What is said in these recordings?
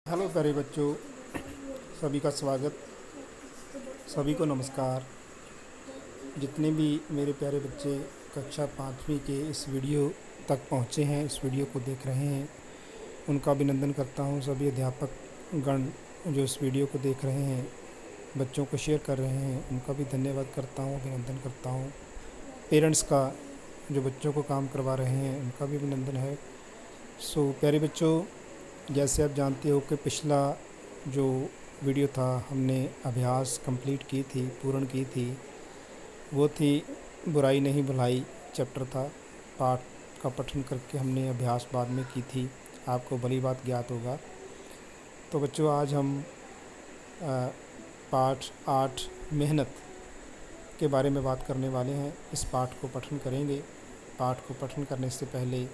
Hello प्यारे बच्चों, सभी का स्वागत। सभी को नमस्कार। जितने भी मेरे प्यारे बच्चे कक्षा 5वीं के इस वीडियो तक पहुँचे हैं, इस वीडियो को देख रहे हैं, उनका अभिनंदन करता हूँ। सभी अध्यापक गण जो इस वीडियो को देख रहे हैं, बच्चों को शेयर कर रहे हैं, उनका भी धन्यवाद करता हूँ, अभिनंदन करता हूँ। पेरेंट्स का जो बच्चों को काम करवा रहे हैं, उनका भी अभिनंदन है। सो प्यारे बच्चों, जैसे आप जानते हो कि पिछला जो वीडियो था, हमने अभ्यास कंप्लीट की थी, पूर्ण की थी। वो थी बुराई नहीं भलाई चैप्टर था। पाठ का पठन करके हमने अभ्यास बाद में की थी, आपको भली बात ज्ञात होगा। तो बच्चों, आज हम पाठ 8 मेहनत के बारे में बात करने वाले हैं। इस पाठ को पठन करेंगे। पाठ को पठन करने से पहले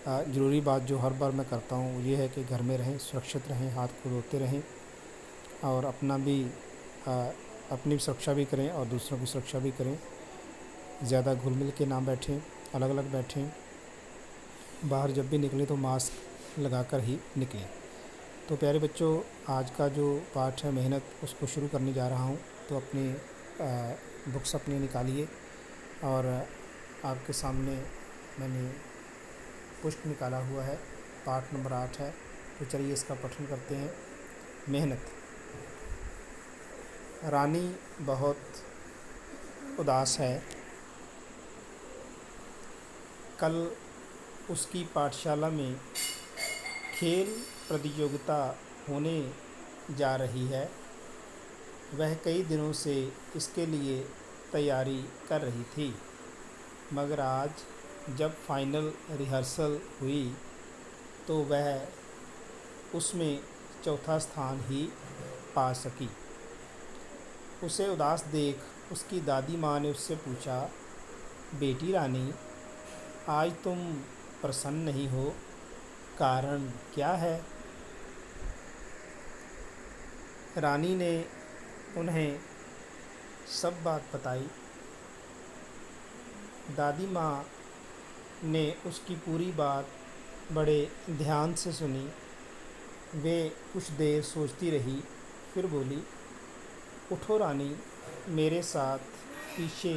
ज़रूरी बात जो हर बार मैं करता हूँ ये है कि घर में रहें, सुरक्षित रहें, हाथ को धोते रहें और अपनी सुरक्षा भी करें और दूसरों की सुरक्षा भी करें। ज़्यादा घुल मिल के ना बैठें, अलग अलग बैठें। बाहर जब भी निकलें तो मास्क लगाकर ही निकलें। तो प्यारे बच्चों, आज का जो पाठ है मेहनत, उसको शुरू करने जा रहा हूँ। तो अपनी बुक्स अपनी निकालिए और आपके सामने मैंने पुष्ट निकाला हुआ है। पाठ नंबर 8 है। तो चलिए इसका पठन करते हैं। मेहनत। रानी बहुत उदास है। कल उसकी पाठशाला में खेल प्रतियोगिता होने जा रही है। वह कई दिनों से इसके लिए तैयारी कर रही थी, मगर आज जब फाइनल रिहर्सल हुई तो वह उसमें चौथा स्थान ही पा सकी। उसे उदास देख उसकी दादी माँ ने उससे पूछा, बेटी रानी, आज तुम प्रसन्न नहीं हो, कारण क्या है? रानी ने उन्हें सब बात बताई। दादी माँ ने उसकी पूरी बात बड़े ध्यान से सुनी। वे कुछ देर सोचती रही, फिर बोली, उठो रानी, मेरे साथ पीछे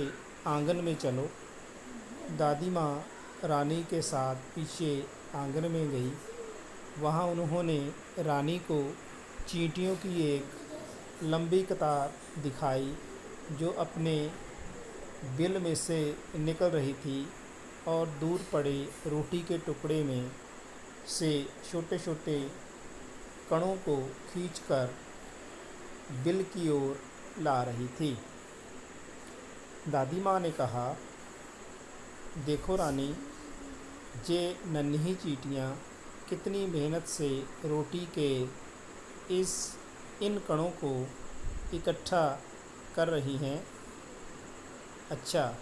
आंगन में चलो। दादी माँ रानी के साथ पीछे आंगन में गई। वहाँ उन्होंने रानी को चींटियों की एक लंबी कतार दिखाई जो अपने बिल में से निकल रही थी और दूर पड़े रोटी के टुकड़े में से छोटे छोटे कणों को खींचकर बिल की ओर ला रही थी। दादी माँ ने कहा, देखो रानी, ये नन्ही चींटियाँ कितनी मेहनत से रोटी के इन कणों को इकट्ठा कर रही हैं। अच्छा,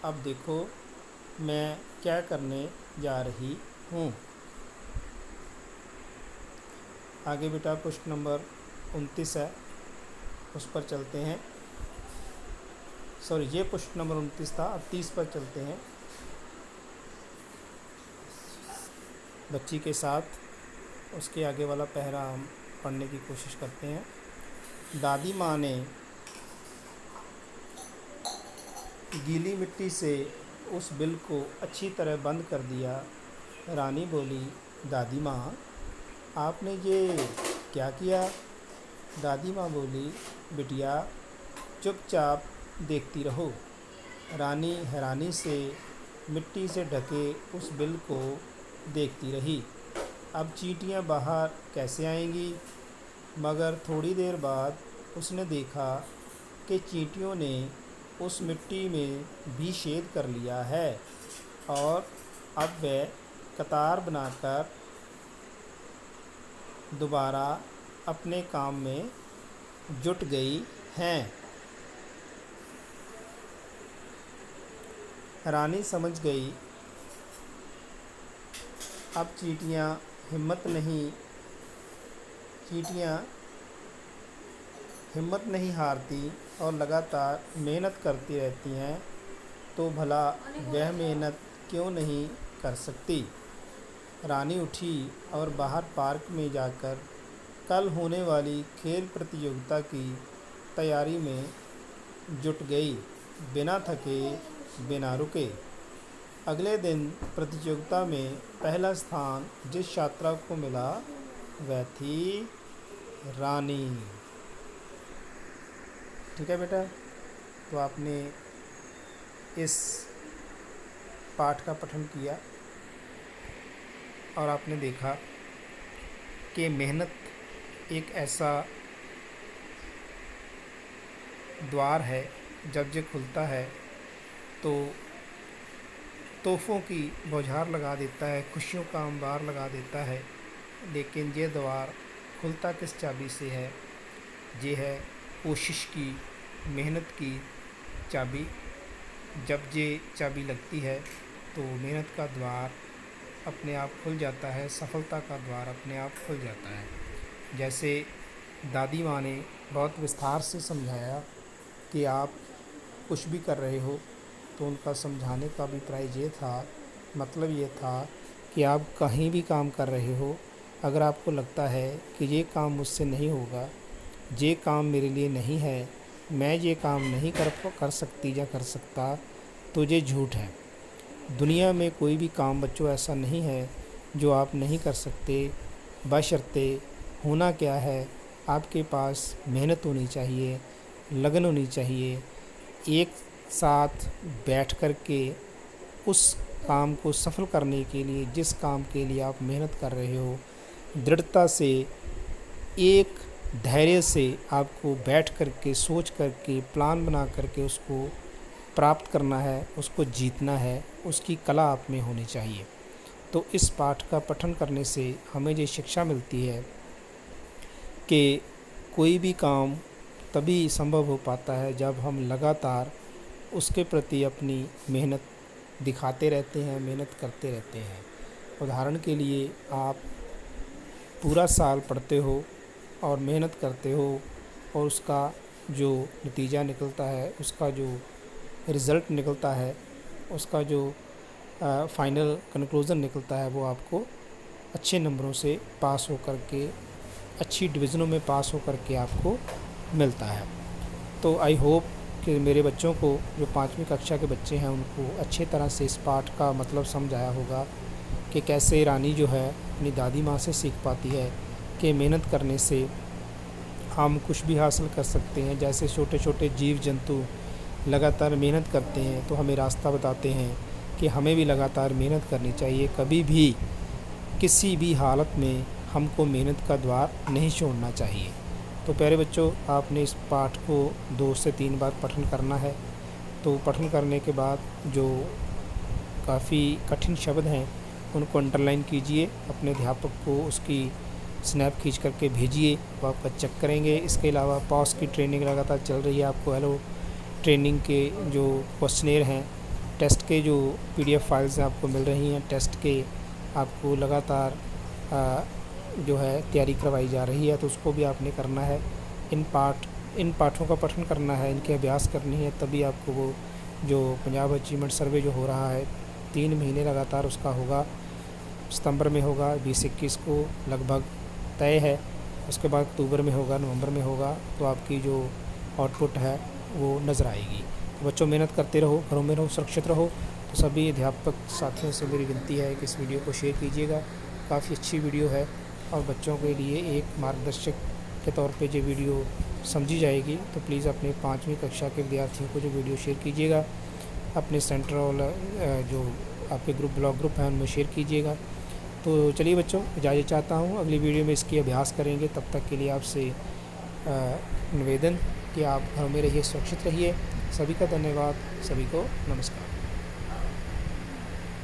अब देखो मैं क्या करने जा रही हूँ। आगे बेटा पृष्ठ नंबर 29 है, उस पर चलते हैं। सॉरी, ये पृष्ठ नंबर 29 था, अब 30 पर चलते हैं। बच्ची के साथ उसके आगे वाला पहरा हम पढ़ने की कोशिश करते हैं। दादी माँ ने गीली मिट्टी से उस बिल को अच्छी तरह बंद कर दिया। रानी बोली, दादी माँ, आपने ये क्या किया? दादी माँ बोली, बिटिया, चुपचाप देखती रहो। रानी हैरानी से मिट्टी से ढके उस बिल को देखती रही। अब चींटियाँ बाहर कैसे आएंगी? मगर थोड़ी देर बाद उसने देखा कि चींटियों ने उस मिट्टी में भी छेद कर लिया है और अब वे कतार बनाकर दोबारा अपने काम में जुट गई हैं। रानी समझ गई, अब चींटियाँ हिम्मत नहीं हारती और लगातार मेहनत करती रहती हैं, तो भला वह मेहनत क्यों नहीं कर सकती। रानी उठी और बाहर पार्क में जाकर कल होने वाली खेल प्रतियोगिता की तैयारी में जुट गई, बिना थके बिना रुके। अगले दिन प्रतियोगिता में पहला स्थान जिस छात्रा को मिला वह थी रानी। ठीक है बेटा, तो आपने इस पाठ का पठन किया और आपने देखा कि मेहनत एक ऐसा द्वार है, जब ये खुलता है तो तोहफ़ों की बौछार लगा देता है, खुशियों का अंबार लगा देता है। लेकिन ये द्वार खुलता किस चाबी से है? ये है कोशिश की, मेहनत की चाबी। जब ये चाबी लगती है तो मेहनत का द्वार अपने आप खुल जाता है, सफलता का द्वार अपने आप खुल जाता है। जैसे दादी माँ ने बहुत विस्तार से समझाया कि आप कुछ भी कर रहे हो, तो उनका समझाने का अभिप्राय ये था, मतलब ये था कि आप कहीं भी काम कर रहे हो, अगर आपको लगता है कि ये काम मुझसे नहीं होगा, ये काम मेरे लिए नहीं है, मैं ये काम नहीं कर सकती या कर सकता, तो ये झूठ है। दुनिया में कोई भी काम बच्चों ऐसा नहीं है जो आप नहीं कर सकते, बशर्ते होना क्या है, आपके पास मेहनत होनी चाहिए, लगन होनी चाहिए। एक साथ बैठ कर के उस काम को सफल करने के लिए, जिस काम के लिए आप मेहनत कर रहे हो, दृढ़ता से, एक धैर्य से आपको बैठ कर के, सोच कर के, प्लान बना कर के उसको प्राप्त करना है, उसको जीतना है, उसकी कला आप में होनी चाहिए। तो इस पाठ का पठन करने से हमें ये शिक्षा मिलती है कि कोई भी काम तभी संभव हो पाता है जब हम लगातार उसके प्रति अपनी मेहनत दिखाते रहते हैं, मेहनत करते रहते हैं। उदाहरण के लिए, आप पूरा साल पढ़ते हो और मेहनत करते हो और उसका जो नतीजा निकलता है, उसका जो रिज़ल्ट निकलता है, उसका जो फाइनल कंक्लूज़न निकलता है, वो आपको अच्छे नंबरों से पास हो कर के, अच्छी डिवीज़नों में पास हो कर के आपको मिलता है। तो आई होप कि मेरे बच्चों को, जो 5वीं कक्षा के बच्चे हैं, उनको अच्छे तरह से इस पाठ का मतलब समझ आया होगा कि कैसे रानी जो है अपनी दादी माँ से सीख पाती है कि मेहनत करने से हम कुछ भी हासिल कर सकते हैं। जैसे छोटे छोटे जीव जंतु लगातार मेहनत करते हैं तो हमें रास्ता बताते हैं कि हमें भी लगातार मेहनत करनी चाहिए। कभी भी किसी भी हालत में हमको मेहनत का द्वार नहीं छोड़ना चाहिए। तो प्यारे बच्चों, आपने इस पाठ को 2 से 3 बार पठन करना है। तो पठन करने के बाद जो काफ़ी कठिन शब्द हैं उनको अंडरलाइन कीजिए, अपने अध्यापक को उसकी स्नैप खींच करके भेजिए, वो आपका चेक करेंगे। इसके अलावा पॉस की ट्रेनिंग लगातार चल रही है। आपको हेलो ट्रेनिंग के जो क्वेश्चनेयर हैं, टेस्ट के जो PDF फाइल्स हैं आपको मिल रही हैं, टेस्ट के आपको लगातार जो है तैयारी करवाई जा रही है, तो उसको भी आपने करना है। इन पाठों का पठन करना है, इनके अभ्यास करनी है, तभी आपको वो जो पंजाब अचीवमेंट सर्वे जो हो रहा है 3 महीने लगातार उसका होगा, सितंबर में होगा, 20-21 को लगभग तय है। उसके बाद अक्टूबर में होगा, नवंबर में होगा, तो आपकी जो आउटपुट है वो नज़र आएगी। तो बच्चों, मेहनत करते रहो, घरों में रहो, सुरक्षित रहो। तो सभी अध्यापक साथियों से मेरी विनती है कि इस वीडियो को शेयर कीजिएगा। काफ़ी अच्छी वीडियो है और बच्चों के लिए एक मार्गदर्शक के तौर पे ये वीडियो समझी जाएगी। तो प्लीज़ अपने 5वीं कक्षा के विद्यार्थियों को जो वीडियो शेयर कीजिएगा, अपने सेंटर और जो आपके ब्लॉग ग्रुप हैं उनमें शेयर कीजिएगा। तो चलिए बच्चों, इजाज़त चाहता हूँ। अगली वीडियो में इसकी अभ्यास करेंगे। तब तक के लिए आपसे निवेदन कि आप घरों में रहिए, सुरक्षित रहिए। सभी का धन्यवाद, सभी को नमस्कार।